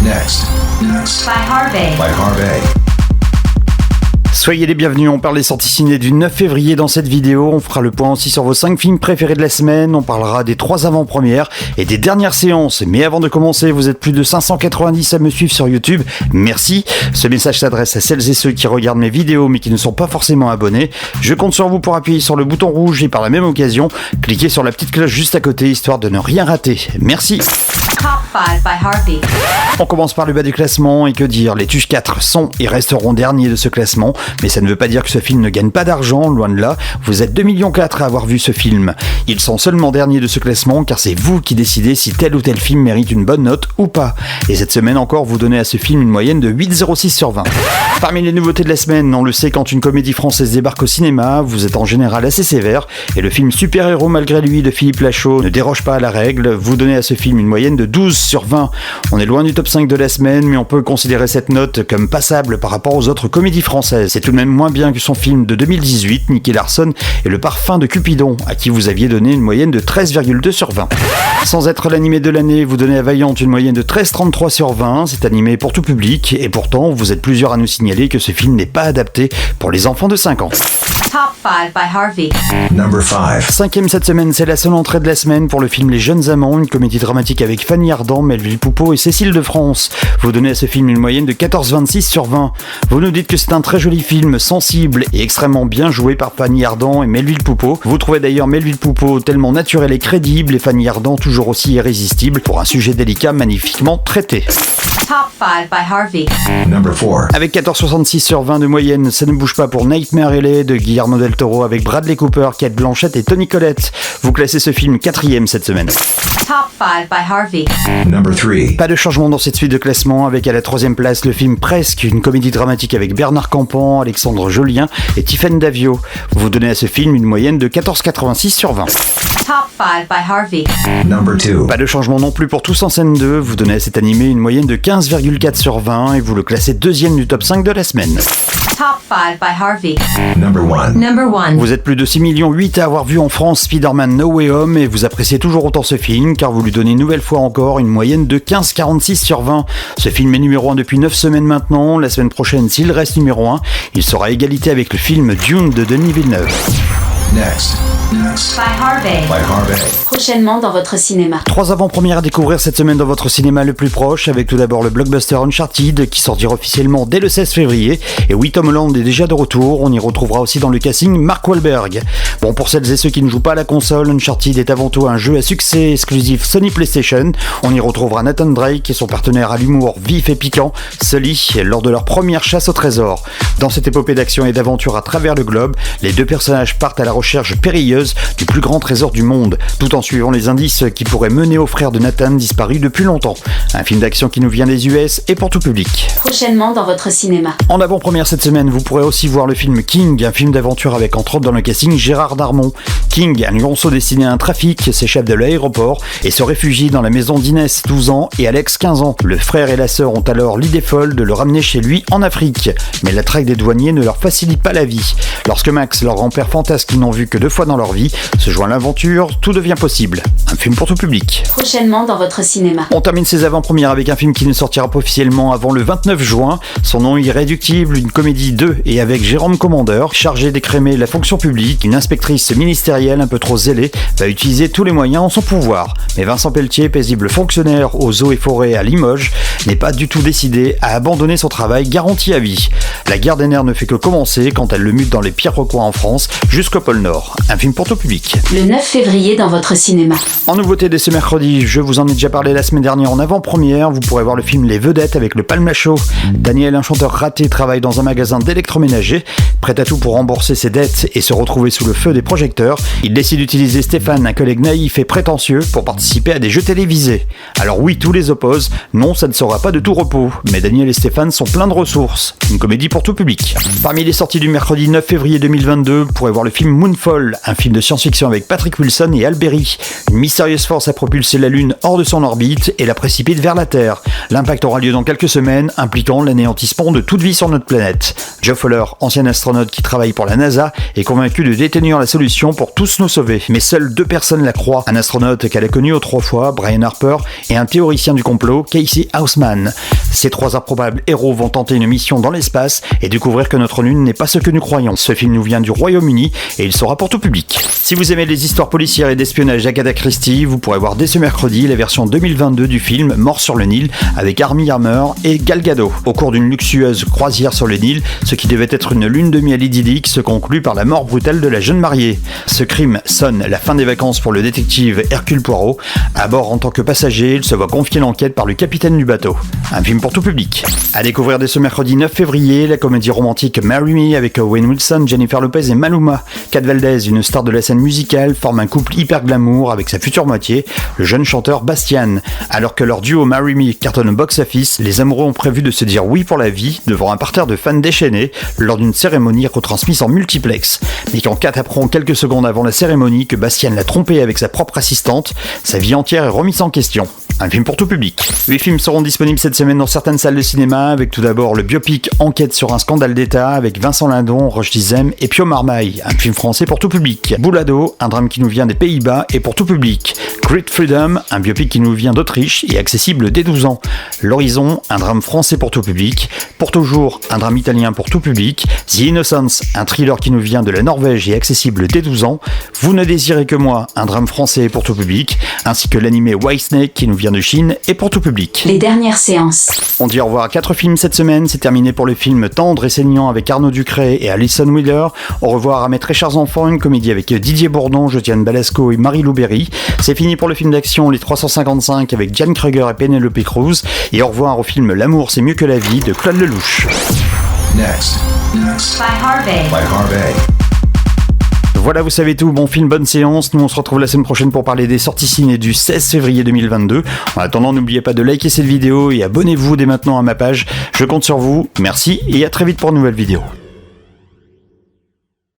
Next. By Harvey. Soyez les bienvenus, on parle des sorties ciné du 9 février dans cette vidéo. On fera le point aussi sur vos 5 films préférés de la semaine. On parlera des 3 avant-premières et des dernières séances. Mais avant de commencer, vous êtes plus de 590 à me suivre sur YouTube. Merci. Ce message s'adresse à celles et ceux qui regardent mes vidéos mais qui ne sont pas forcément abonnés. Je compte sur vous pour appuyer sur le bouton rouge et par la même occasion, cliquez sur la petite cloche juste à côté histoire de ne rien rater. Merci. Top 5 by Harvey. On commence par le bas du classement et que dire, les Tuches 4 sont et resteront derniers de ce classement, mais ça ne veut pas dire que ce film ne gagne pas d'argent, loin de là, vous êtes 2,4 millions à avoir vu ce film. Ils sont seulement derniers de ce classement car c'est vous qui décidez si tel ou tel film mérite une bonne note ou pas. Et cette semaine encore, vous donnez à ce film une moyenne de 8,06 sur 20. Parmi les nouveautés de la semaine, on le sait, quand une comédie française débarque au cinéma, vous êtes en général assez sévère, et le film Super-héros malgré lui de Philippe Lachaud ne déroge pas à la règle, vous donnez à ce film une moyenne de 12 sur 20. On est loin du top 5 de la semaine, mais on peut considérer cette note comme passable par rapport aux autres comédies françaises. C'est tout de même moins bien que son film de 2018, Nicky Larson et Le Parfum de Cupidon, à qui vous aviez donné une moyenne de 13,2 sur 20. Sans être l'animé de l'année, vous donnez à Vaillant une moyenne de 13,33 sur 20, c'est animé pour tout public, et pourtant vous êtes plusieurs à nous signaler que ce film n'est pas adapté pour les enfants de 5 ans. Top 5 by Harvey. Number 5. 5e cette semaine, c'est la seule entrée de la semaine pour le film Les Jeunes Amants, une comédie dramatique avec Fanny Ardant, Melville Poupeau et Cécile de France. Vous donnez à ce film une moyenne de 14,26 sur 20. Vous nous dites que c'est un très joli film, sensible et extrêmement bien joué par Fanny Ardant et Melville Poupeau. Vous trouvez d'ailleurs Melville Poupeau tellement naturel et crédible et Fanny Ardant toujours aussi irrésistible pour un sujet délicat magnifiquement traité. Top 5 by Harvey. Number 4. Avec 14,66 sur 20 de moyenne, ça ne bouge pas pour Nightmare Alley de Guillermo del Toro avec Bradley Cooper, Cate Blanchett et Toni Collette. Vous classez ce film 4e cette semaine. Top 5 by Harvey. Number 3. Pas de changement dans cette suite de classement, avec à la 3e place le film Presque, une comédie dramatique avec Bernard Campan, Alexandre Jolien et Tiffaine Davio. Vous donnez à ce film une moyenne de 14,86 sur 20. Top 5 by Harvey. Number 2. Pas de changement non plus pour Tous en scène 2, vous donnez à cet animé une moyenne de 15,4 sur 20 et vous le classez 2e du top 5 de la semaine. Top 5 by Harvey. Number 1. Number 1. Vous êtes plus de 6,8 millions à avoir vu en France Spider-Man No Way Home et vous appréciez toujours autant ce film car vous lui donnez une nouvelle fois encore une moyenne de 15,46 sur 20. Ce film est numéro 1 depuis 9 semaines maintenant. La semaine prochaine, s'il reste numéro 1, il sera à égalité avec le film Dune de Denis Villeneuve. Next. By Harvey. By Harvey. Prochainement dans votre cinéma. 3 avant-premières à découvrir cette semaine dans votre cinéma le plus proche, avec tout d'abord le blockbuster Uncharted qui sortira officiellement dès le 16 février. Et oui, Tom Holland est déjà de retour, on y retrouvera aussi dans le casting Mark Wahlberg. Bon, pour celles et ceux qui ne jouent pas à la console, Uncharted est avant tout un jeu à succès exclusif Sony PlayStation. On y retrouvera Nathan Drake et son partenaire à l'humour vif et piquant, Sully, lors de leur première chasse au trésor. Dans cette épopée d'action et d'aventure à travers le globe, les deux personnages partent à la recherche périlleuse du plus grand trésor du monde, tout en suivant les indices qui pourraient mener au frère de Nathan disparu depuis longtemps. Un film d'action qui nous vient des US et pour tout public. Prochainement dans votre cinéma. En avant-première cette semaine, vous pourrez aussi voir le film King, un film d'aventure avec entre autres dans le casting Gérard Darmon. King, un lionceau destiné à un trafic, s'échappe de l'aéroport et se réfugie dans la maison d'Inès, 12 ans, et Alex, 15 ans. Le frère et la sœur ont alors l'idée folle de le ramener chez lui en Afrique. Mais la traque des douaniers ne leur facilite pas la vie. Lorsque Max, leur grand-père fantasque qu'ils n'ont vu que 2 fois dans leur vie, se joint à l'aventure, tout devient possible. Un film pour tout public. Prochainement dans votre cinéma. On termine ces avant-premières avec un film qui ne sortira pas officiellement avant le 29 juin. Son nom irréductible, une comédie de et avec Jérôme Commandeur, chargé d'écrémer la fonction publique. Une inspectrice ministérielle un peu trop zélée va utiliser tous les moyens en son pouvoir. Mais Vincent Pelletier, paisible fonctionnaire aux eaux et forêts à Limoges, n'est pas du tout décidé à abandonner son travail garanti à vie. La guerre des nerfs ne fait que commencer quand elle le mute dans les pires recoins en France jusqu'au pôle Nord. Un film pour tout public. Le 9 février dans votre cinéma. En nouveauté dès ce mercredi, je vous en ai déjà parlé la semaine dernière en avant-première, vous pourrez voir le film Les Vedettes avec le Palma Show. Daniel, un chanteur raté, travaille dans un magasin d'électroménager, prêt à tout pour rembourser ses dettes et se retrouver sous le feu des projecteurs. Il décide d'utiliser Stéphane, un collègue naïf et prétentieux, pour participer à des jeux télévisés. Alors oui, tous les opposent, non, ça ne sera pas de tout repos, mais Daniel et Stéphane sont pleins de ressources. Une comédie pour tout public. Parmi les sorties du mercredi 9 février 2022, vous pourrez voir le film Moonfall, un film de science-fiction avec Patrick Wilson et Al Berry. Une mystérieuse force a propulsé la Lune hors de son orbite et la précipite vers la Terre. L'impact aura lieu dans quelques semaines, impliquant l'anéantissement de toute vie sur notre planète. Joe Fuller, ancien astronaute qui travaille pour la NASA, est convaincu de détenir la solution pour tous nous sauver. Mais seules 2 personnes la croient. Un astronaute qu'elle a connu autrefois, Brian Harper, et un théoricien du complot, Casey Houseman. Ces 3 improbables héros vont tenter une mission dans l'espace et découvrir que notre lune n'est pas ce que nous croyons. Ce film nous vient du Royaume-Uni et il sera pour tout public. Si vous aimez les histoires policières et d'espionnage d'Agatha Christie, vous pourrez voir dès ce mercredi la version 2022 du film Mort sur le Nil avec Armie Hammer et Gal Gadot. Au cours d'une luxueuse croisière sur le Nil, ce qui devait être une lune de miel idyllique se conclut par la mort brutale de la jeune mariée. Ce crime sonne la fin des vacances pour le détective Hercule Poirot. À bord en tant que passager, il se voit confier l'enquête par le capitaine du bateau. Un film pour tout public. À découvrir dès ce mercredi 9 février, la comédie romantique Marry Me avec Owen Wilson, Jennifer Lopez et Maluma. Kat Valdez, une star de la scène musicale, forme un couple hyper glamour avec sa future moitié, le jeune chanteur Bastian. Alors que leur duo Marry Me cartonne au box-office, les amoureux ont prévu de se dire oui pour la vie devant un parterre de fans déchaînés lors d'une cérémonie retransmise en multiplex. Mais quand Kat apprend quelques secondes avant la cérémonie que Bastian l'a trompé avec sa propre assistante, sa vie entière est remise en question. Un film pour tout public. 8 films seront disponibles cette semaine dans certaines salles de cinéma, avec tout d'abord le biopic Enquête sur un scandale d'État avec Vincent Lindon, Roche Dizem et Pio Marmaille, un film français pour tout public. Boulado, un drame qui nous vient des Pays-Bas et pour tout public. Great Freedom, un biopic qui nous vient d'Autriche et accessible dès 12 ans. L'Horizon, un drame français pour tout public. Pour toujours, un drame italien pour tout public. The Innocents, un thriller qui nous vient de la Norvège et accessible dès 12 ans. Vous ne désirez que moi, un drame français pour tout public, ainsi que l'animé Whitesnake qui nous vient de Chine et pour tout public. Les dernières séances. On dit au revoir à 4 films cette semaine, c'est terminé pour le film Tendre et saignant avec Arnaud Ducret et Alison Wheeler. Au revoir à Mes très chers enfants, une comédie avec Didier Bourdon, Josiane Balasco et Marie-Lou Berry. C'est fini pour le film d'action Les 355 avec Diane Kruger et Penelope Cruz. Et au revoir au film L'amour c'est mieux que la vie de Claude Lelouch. Next. By Harvey. Voilà, vous savez tout, bon film, bonne séance. Nous on se retrouve la semaine prochaine pour parler des sorties ciné du 16 février 2022. En attendant, n'oubliez pas de liker cette vidéo et abonnez-vous dès maintenant à ma page. Je compte sur vous, merci et à très vite pour une nouvelle vidéo.